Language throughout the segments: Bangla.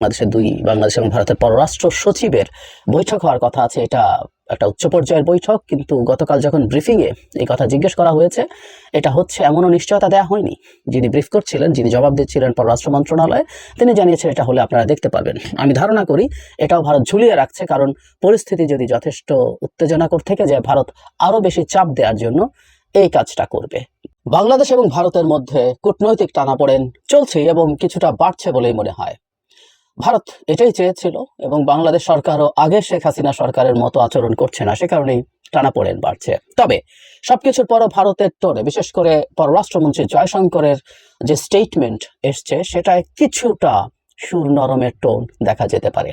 বাংলাদেশ এবং ভারতের পররাষ্ট্র সচিবের বৈঠক হওয়ার কথা আছে। এটা একটা উচ্চ পর্যায়ের বৈঠক, কিন্তু গতকাল যখন ব্রিফিংয়ে এই কথা জিজ্ঞেস করা হয়েছে, এটা হচ্ছে এমনও নিশ্চয়তা দেওয়া হয়নি। যিনি ব্রিফ করছিলেন, যিনি জবাব দিচ্ছিলেন পররাষ্ট্র মন্ত্রণালয়ে, তিনি জানিয়েছেন এটা হলে আপনারা দেখতে পারবেন। আমি ধারণা করি এটাও ভারত ঝুলিয়ে রাখছে, কারণ পরিস্থিতি যদি যথেষ্ট উত্তেজনাকর থেকে যায়, ভারত আরো বেশি চাপ দেওয়ার জন্য এই কাজটা করবে। বাংলাদেশ এবং ভারতের মধ্যে কূটনৈতিক টানাপোড়েন চলছে এবং কিছুটা বাড়ছে বলেই মনে হয়। ভারত এটাই চেয়েছিল এবং বাংলাদেশ সরকারও আগে শেখ হাসিনা সরকারের মতো আচরণ করছে না, সে কারণেই টানাপোড়েন বাড়ছে। তবে সবকিছুর পরও ভারতের টোনে, বিশেষ করে পররাষ্ট্রমন্ত্রী জয়শঙ্করের যে স্টেটমেন্ট এসছে, সেটায় কিছুটা সুর নরমের টোন দেখা যেতে পারে।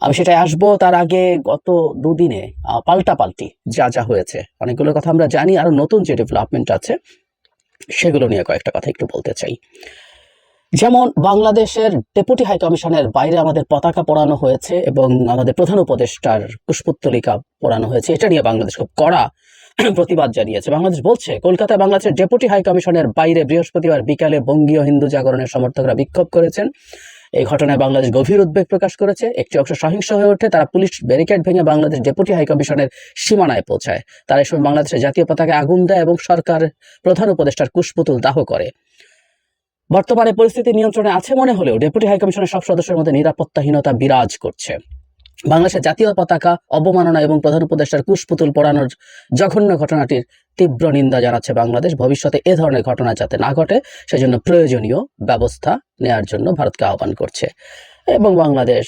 আমি সেটাই আসবো। তার আগে গত দুদিনে পাল্টাপাল্টি যা হয়েছে, অনেকগুলো কথা আমরা জানি, আরো নতুন যে ডেভেলপমেন্ট আছে সেগুলো নিয়ে কয়েকটা কথা একটু বলতে চাই। যেমন বাংলাদেশের ডেপুটি হাই কমিশনের বাইরে আমাদের পতাকা পোড়ানো হয়েছে এবং আমাদের প্রধান উপদেষ্টার পুষ্পোত্তলিকা পোড়ানো হয়েছে। এটা নিয়ে বাংলাদেশ খুব কড়া প্রতিবাদ জানিয়েছে। বাংলাদেশ বলছে, কলকাতায় বাংলাদেশের ডেপুটি হাই কমিশনের বাইরে বৃহস্পতিবার বিকালে বঙ্গীয় হিন্দু জাগরণের সমর্থকরা বিক্ষোভ করেছেন। এই ঘটনায় বাংলাদেশ গভীর উদ্বেগ প্রকাশ করেছে। একটি অংশ সহিংস হয়ে ওঠে, তারা পুলিশ ব্যারিকেড ভেঙে বাংলাদেশ ডেপুটি হাই কমিশনের সীমানায় পৌঁছায়। তারা এই সময় বাংলাদেশের জাতীয় পতাকায় আগুন দেয় এবং সরকার প্রধান উপদেষ্টার কুশপুতুল দাহ করে। বর্তমানে পরিস্থিতি নিয়ন্ত্রণে আছে মনে হলেও ডেপুটি হাইকমিশনের সব সদস্যের মধ্যে নিরাপত্তাহীনতা বিরাজ করছে। বাংলাদেশের জাতীয় পতাকা অবমাননা এবং প্রধান উপদেষ্টার কুশপুতুল পোড়ানোর জঘন্য ঘটনাটির তীব্র নিন্দা জানাচ্ছে বাংলাদেশ। ভবিষ্যতে এ ধরনের ঘটনা যাতে না ঘটে, সেজন্য প্রয়োজনীয় ব্যবস্থা নেওয়ার জন্য ভারতকে আহ্বান করছে এবং বাংলাদেশ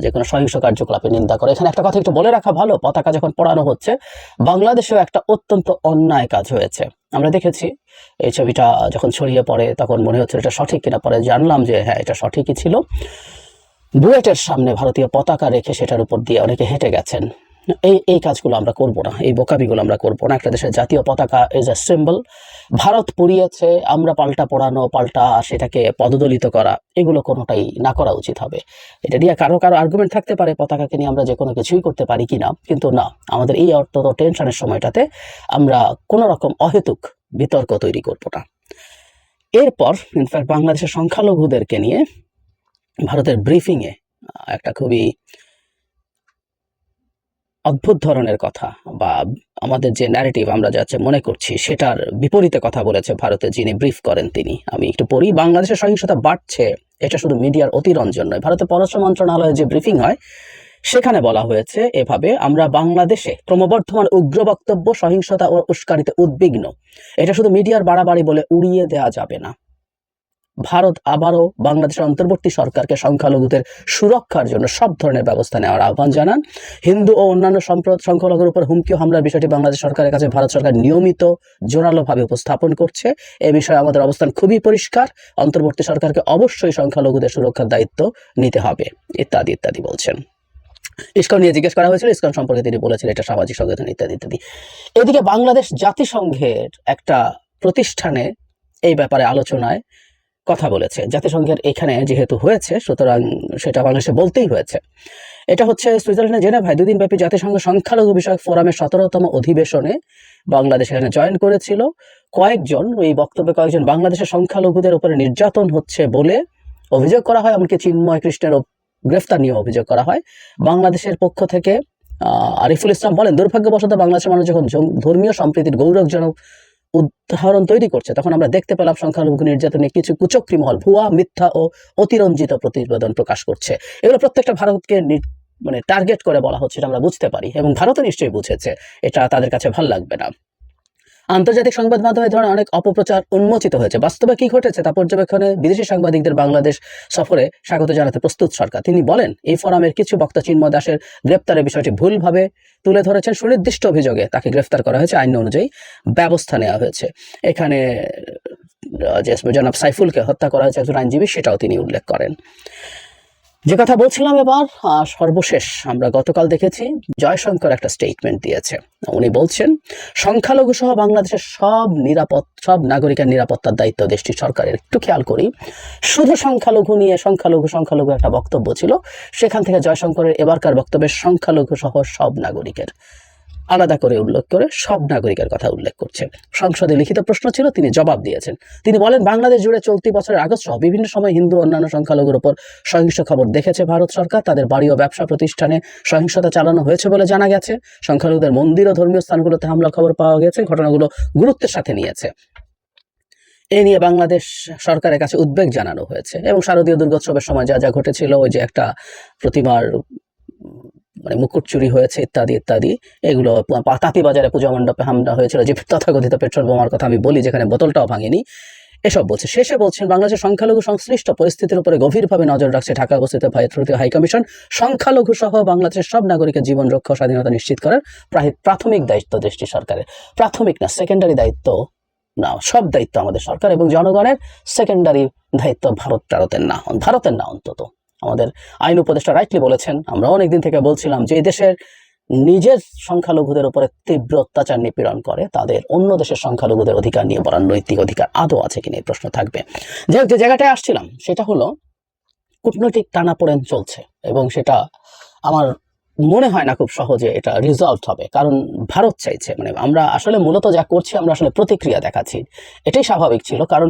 যে কোনো সহিংস কার্যকলাপে নিন্দা করে। এখানে একটা কথা একটু বলে রাখা ভালো, পতাকা যখন পোড়ানো হচ্ছে, বাংলাদেশেও একটা অত্যন্ত অন্যায় কাজ হয়েছে। আমরা দেখেছি এই ছবিটা যখন ছড়িয়ে পড়ে তখন মনে হচ্ছে এটা সঠিক কিনা, পরে জানলাম যে হ্যাঁ, এটা সঠিকই ছিল। বুয়েটের সামনে ভারতীয় পতাকা রেখে সেটার উপর দিয়ে অনেকে হেঁটে গেছেন। এই কাজগুলো আমরা করব না, এই বোকামিগুলো আমরা করব না। একটা দেশের জাতীয় পতাকা ইজ এ সিম্বল। ভারত পুড়িয়েছে, আমরা পাল্টা পোড়ানো, পাল্টা সেটাকে পদদলিত করা, এগুলো কোনোটাই না করা উচিত হবে। এটা নিয়ে কারো আর্গুমেন্ট থাকতে পারে, পতাকাকে নিয়ে আমরা যে কোনো কিছুই করতে পারি কিনা, কিন্তু না, আমাদের এই অত্যন্ত টেনশনের সময়টাতে আমরা কোনো রকম অহেতুক বিতর্ক তৈরি করব না। এরপর ইনফ্যাক্ট বাংলাদেশের সংখ্যালঘুদেরকে নিয়ে ভারতের ব্রিফিংয়ে একটা খুবই অদ্ভুত ধরনের কথা, বা আমাদের যে ন্যারেটিভ আমরা যাচ্ছে মনে করছি সেটার বিপরীতে কথা বলেছে ভারতে যিনি ব্রিফ করেন তিনি। আমি একটু পড়ি। বাংলাদেশের সহিংসতা বাড়ছে, এটা শুধু মিডিয়ার অতিরঞ্জন নয়। ভারতের পররাষ্ট্র মন্ত্রণালয়ে যে ব্রিফিং হয় সেখানে বলা হয়েছে এভাবে, আমরা বাংলাদেশে ক্রমবর্ধমান উগ্র বক্তব্য, সহিংসতা ও উস্কানিতে উদ্বিগ্ন। এটা শুধু মিডিয়ার বাড়াবাড়ি বলে উড়িয়ে দেওয়া যাবে না। ভারত আবারও বাংলাদেশের অন্তর্বর্তী সরকারকে সংখ্যালঘুদের সুরক্ষার জন্য সব ধরনের ব্যবস্থা নেওয়ার আহ্বান জানান। হিন্দু ও অন্যান্য সংখ্যালঘুর উপর হুমকি ও হামলার বিষয়টি বাংলাদেশ সরকারের কাছে ভারত সরকার নিয়মিত জোরালোভাবে উপস্থাপন করছে। এ বিষয়ে আমাদের অবস্থান খুবই পরিষ্কার। অন্তর্বর্তী সরকারকে অবশ্যই সংখ্যালঘুদের সুরক্ষার দায়িত্ব নিতে হবে, ইত্যাদি ইত্যাদি বলছেন। ইসকন নিয়ে জিজ্ঞেস করা হয়েছিল, ইসকন সম্পর্কে তিনি বলেছিলেন এটা সামাজিক সংগঠন ইত্যাদি ইত্যাদি। এদিকে বাংলাদেশ জাতিসংঘের একটা প্রতিষ্ঠানে এই ব্যাপারে আলোচনায় কথা বলেছে। জাতিসংঘের এখানে যেহেতু হয়েছে, সুতরাং সেটা বাংলাদেশে বলতেই হয়েছে। এটা হচ্ছে সুইজারল্যান্ডের জেনেভায় 2 দিন ব্যাপী জাতিসংঘ সংখ্যালঘু বিষয়ক ফোরামের 17তম অধিবেশনে বাংলাদেশ এখানে জয়েন করেছিল। কয়েকজন বাংলাদেশের সংখ্যালঘুদের উপরে নির্যাতন হচ্ছে বলে অভিযোগ করা হয়, এমনকি চিন্ময় কৃষ্ণের গ্রেফতার নিয়ে অভিযোগ করা হয়। বাংলাদেশের পক্ষ থেকে আরিফুল ইসলাম বলেন, দুর্ভাগ্যবশত বাংলাদেশের মানুষ যখন ধর্মীয় সম্প্রীতির গৌরবজনক উদাহরণ তৈরি করছে, তখন আমরা দেখতে পেলাম সংখ্যালঘু নির্যাতনে কিছু কুচক্রী মহল ভুয়া, মিথ্যা ও অতিরঞ্জিত প্রতিবেদন প্রকাশ করছে। এগুলো প্রত্যেকটা ভারতকে টার্গেট করে বলা হচ্ছে, আমরা বুঝতে পারি এবং ভারতও নিশ্চয়ই বুঝেছে। এটা তাদের কাছে ভালো লাগবে না। আন্তর্জাতিক সংবাদ মাধ্যমে ধরনের অনেক অপপ্রচার উন্মোচিত হয়েছে। বাস্তবে কি ঘটেছে তা পর্যবেক্ষণে বিদেশি সাংবাদিকদের বাংলাদেশ সফরে স্বাগত জানাতে প্রস্তুত সরকার। তিনি বলেন, এই ফোরামের কিছু বক্তা চিন্ময় দাসের গ্রেপ্তারের বিষয়টি ভুলভাবে তুলে ধরেছেন। সুনির্দিষ্ট অভিযোগে তাকে গ্রেফতার করা হয়েছে, আইন অনুযায়ী ব্যবস্থা নেওয়া হয়েছে। এখানে যে জনাব সাইফুলকে হত্যা করা হয়েছে একজন আইনজীবী, সেটাও তিনি উল্লেখ করেন। যে কথা বলছিলাম, এবার সর্বশেষ আমরা গতকাল দেখেছি জয়শঙ্কর একটা স্টেটমেন্ট দিয়েছে। উনি বলছেন, সংখ্যালঘু সহ বাংলাদেশের সব নাগরিকের নিরাপত্তার দায়িত্ব দেশটির সরকারের। একটু খেয়াল করি, শুধু সংখ্যালঘু নিয়ে সংখ্যালঘু একটা বক্তব্য ছিল, সেখান থেকে জয়শঙ্করের এবারকার বক্তব্যের সংখ্যালঘু সহ সব নাগরিকের। আলাদা করে উল্লেখ করে সব নাগরিকের কথা উল্লেখ করছে। সংসদে লিখিত প্রশ্ন ছিল, তিনি জবাব দিয়েছেন। তিনি বলেন, বাংলাদেশ জুড়ে চলতি বছরের আগস্ট সহ বিভিন্ন সময় হিন্দু অন্যান্য সংখ্যালঘুর উপর সহিংস খবর দেখেছে ভারত সরকার। তাদের বাড়ি ও ব্যবসা প্রতিষ্ঠানে সহিংসতা চালানো হয়েছে বলে জানা গেছে। সংখ্যালঘুদের মন্দির ও ধর্মীয় স্থানগুলোতে হামলার খবর পাওয়া গেছে। ঘটনাগুলো গুরুত্বের সাথে নিয়েছে। এ নিয়ে বাংলাদেশ সরকারের কাছে উদ্বেগ জানানো হয়েছে এবং শারদীয় দুর্গোৎসবের সময় যা যা ঘটেছিল, ওই যে একটা প্রতিমার মানে মুকুট চুরি হয়েছে ইত্যাদি ইত্যাদি, এগুলো তাঁতিবাজারে পূজা মণ্ডপে হামলা হয়েছিল, যে তথাকথিত পেট্রোল বোমার কথা আমি বলি, যেখানে বোতলটাও ভাঙেনি, এসব বলছে। শেষে বলছেন, বাংলাদেশের সংখ্যালঘু সংশ্লিষ্ট পরিস্থিতির উপরে গভীরভাবে নজর রাখছে ঢাকা অবস্থিত ভারতীয় হাইকমিশন। সংখ্যালঘু সহ বাংলাদেশের সব নাগরিকের জীবন রক্ষা ও স্বাধীনতা নিশ্চিত করার প্রাথমিক দায়িত্ব দেশটির সরকারের। প্রাথমিক না, সেকেন্ডারি দায়িত্ব না, সব দায়িত্ব আমাদের সরকার এবং জনগণের। সেকেন্ডারি দায়িত্ব ভারতের না অন্তত। আমাদের আইন উপদেষ্টা রাইটলি বলেছেন, আমরা অনেকদিন থেকে বলছিলাম যে এই দেশের নিজের সংখ্যালঘুদের উপরে তীব্র অত্যাচার নিপীড়ন করে, তাদের অন্য দেশের সংখ্যালঘুদের অধিকার নিয়ে বলার নৈতিক অধিকার আদৌ আছে কিনা এই প্রশ্ন থাকবে। যে জায়গাটায় আসছিলাম সেটা হলো, কূটনৈতিক টানাপোড়েন চলছে এবং সেটা আমার মনে হয় না খুব সহজে এটা রিজলভ হবে, কারণ ভারত চাইছে, মানে আমরা আসলে মূলত যা করছি আমরা আসলে প্রতিক্রিয়া দেখাচ্ছি। এটাই স্বাভাবিক ছিল, কারণ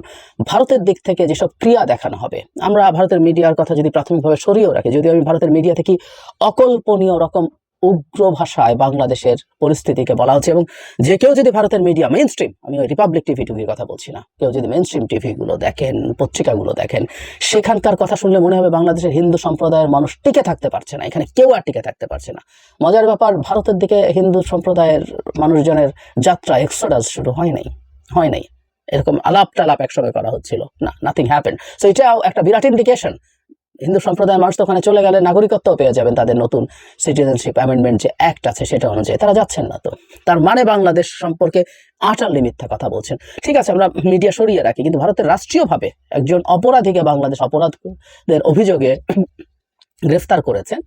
ভারতের দিক থেকে যেসব ক্রিয়া দেখানো হবে, আমরা ভারতের মিডিয়ার কথা যদি প্রাথমিকভাবে সরিয়েও রাখি, যদিও আমি ভারতের মিডিয়া থেকে অকল্পনীয় রকম উগ্র ভাষায় বাংলাদেশের পরিস্থিতিকে বলা হচ্ছে, এবং যে কেউ যদি ভারতের মিডিয়া মেইন স্ট্রিম, আমি ওই রিপাবলিক টিভির কথা বলছি না, কেউ যদি মেইন স্ট্রিম টিভিগুলো দেখেন, পত্রিকাগুলো দেখেন, সেখানকার কথা শুনলে মনে হবে বাংলাদেশের হিন্দু সম্প্রদায়ের মানুষ টিকে থাকতে পারছে না, এখানে কেউ আর টিকে থাকতে পারছে না। মজার ব্যাপার, ভারতের দিকে হিন্দু সম্প্রদায়ের মানুষজনের যাত্রা এক্সোডাস শুরু হয় নাই, এরকম আলাপ টালাপ একসময় করা হচ্ছিল না, নাথিং হ্যাপেন্ড। সো এটাও একটা বিরাট ইন্ডিকেশন, হিন্দু সম্প্রদায়ের মানুষ তো ওখানে চলে গেলে নাগরিকত্ব পেয়ে যাবেন, তাদের নতুন সিটিজেনশিপ অ্যামেন্ডমেন্ট যে অ্যাক্ট আছে সেটা অনুযায়ী তারা যাচ্ছেন না। তো তার মানে বাংলাদেশ সম্পর্কে আটারলি মিথ্যা কথা বলছেন। ঠিক আছে, আমরা মিডিয়া সরিয়ে রাখি, কিন্তু ভারতের রাষ্ট্রীয়ভাবে একজন অপরাধীকে বাংলাদেশ অপরাধের অভিযোগে গ্রেফতার করেছেন।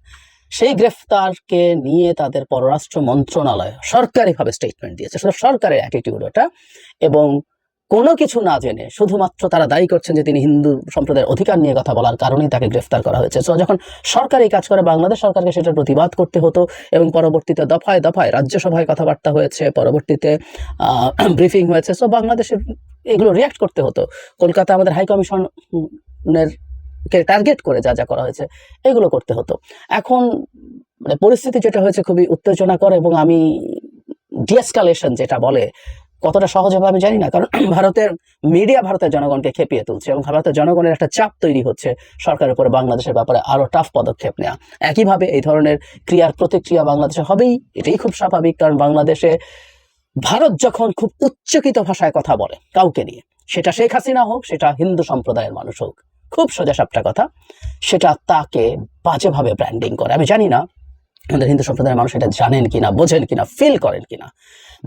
সেই গ্রেফতারকে নিয়ে তাদের পররাষ্ট্র মন্ত্রণালয় সরকারিভাবে স্টেটমেন্ট দিয়েছে, সরকারের অ্যাটিটিউড ওটা, এবং কোনো কিছু না জেনে শুধুমাত্র তারা দায়ী করছেন যে তিনি হিন্দু সম্প্রদায়ের অধিকার নিয়ে কথা বলার কারণেই তাকে গ্রেফতার করা হয়েছে। সো যখন সরকার এই কাজ করে, বাংলাদেশ সরকারকে সেটার প্রতিবাদ করতে হতো এবং পরবর্তীতে দফায় দফায় রাজ্যসভায় কথাবার্তা হয়েছে, পরবর্তীতে ব্রিফিং হয়েছে। সো বাংলাদেশের এগুলো রিয়াক্ট করতে হতো। কলকাতা আমাদের হাই কমিশনের কে টার্গেট করে যা যা করা হয়েছে এগুলো করতে হতো। এখন মানে পরিস্থিতি যেটা হয়েছে খুবই উত্তেজনা করে, এবং আমি ডিএসকালেশন যেটা বলে কতটা সহজ হবে আমি জানি না, কারণ ভারতের মিডিয়া ভারতের জনগণকে খেপিয়ে তুলছে এবং ভারতের জনগণের একটা চাপ তৈরি হচ্ছে সরকারের উপরে বাংলাদেশের ব্যাপারে আরো টাফ পদক্ষেপ নেওয়া। একইভাবে এই ধরনের ক্রিয়ার প্রতিক্রিয়া বাংলাদেশে হবেই, এটাই খুব স্বাভাবিক, কারণ বাংলাদেশে ভারত যখন খুব উচ্চকিত ভাষায় কথা বলে কাউকে নিয়ে, সেটা শেখ হাসিনা হোক, সেটা হিন্দু সম্প্রদায়ের মানুষ হোক, খুব সোজাসাপটা কথা, সেটা তাকে বাজেভাবে ব্র্যান্ডিং করে। আমি জানি না আমাদের হিন্দু সম্প্রদায়ের মানুষ এটা জানেন কিনা, বোঝেন কিনা, ফিল করেন কিনা।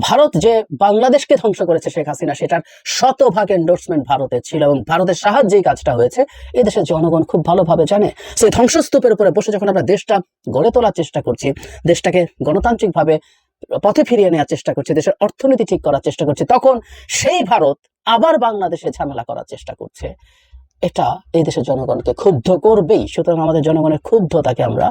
ভারত যে বাংলাদেশকে ধ্বংস করেছে শেখ হাসিনা, সেটার শতভাগ এন্ডোর্সমেন্ট ভারতের ছিল এবং ভারতের সাহায্যেই কাজটা হয়েছে, এই দেশের জনগণ খুব ভালোভাবে জানে। সেই ধ্বংসস্তূপের উপরে বসে যখন আমরা দেশটা গড়ে তোলার চেষ্টা করছি, দেশটাকে গণতান্ত্রিকভাবে পথে ফিরিয়ে নেওয়ার চেষ্টা করছি, দেশের অর্থনীতি ঠিক করার চেষ্টা করছি, তখন সেই ভারত আবার বাংলাদেশে ঝামেলা করার চেষ্টা করছে। এটা এই দেশের জনগণকে ক্ষুব্ধ করবেই। সুতরাং আমাদের জনগণের ক্ষুব্ধতাকে আমরা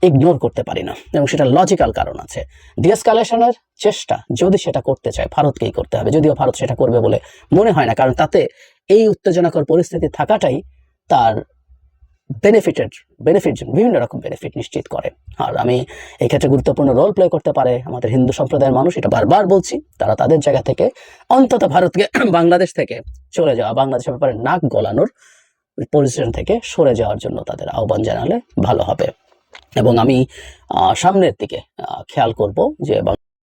ইগনোর করতে পারি না, এবং সেটা লজিক্যাল কারণ আছে। ডিএসকালেশনের চেষ্টা যদি সেটা করতে চায়, ভারতকেই করতে হবে, যদিও ভারত সেটা করবে বলে মনে হয় না, কারণ তাতে এই উত্তেজনাকর পরিস্থিতি থাকাটাই তার বেনিফিট বিভিন্ন রকম বেনিফিট নিশ্চিত করে। আর আমি এই ক্ষেত্রে গুরুত্বপূর্ণ রোল প্লে করতে পারে আমাদের হিন্দু সম্প্রদায়ের মানুষ, এটা বারবার বলছি, তারা তাদের জায়গা থেকে অন্তত ভারতকে বাংলাদেশ থেকে চলে যাওয়া, বাংলাদেশের ব্যাপারে নাক গলানোর পজিশন থেকে সরে যাওয়ার জন্য তাদের আহ্বান জানালে ভালো হবে। এবং আমি সামনের দিকে খেয়াল করব যে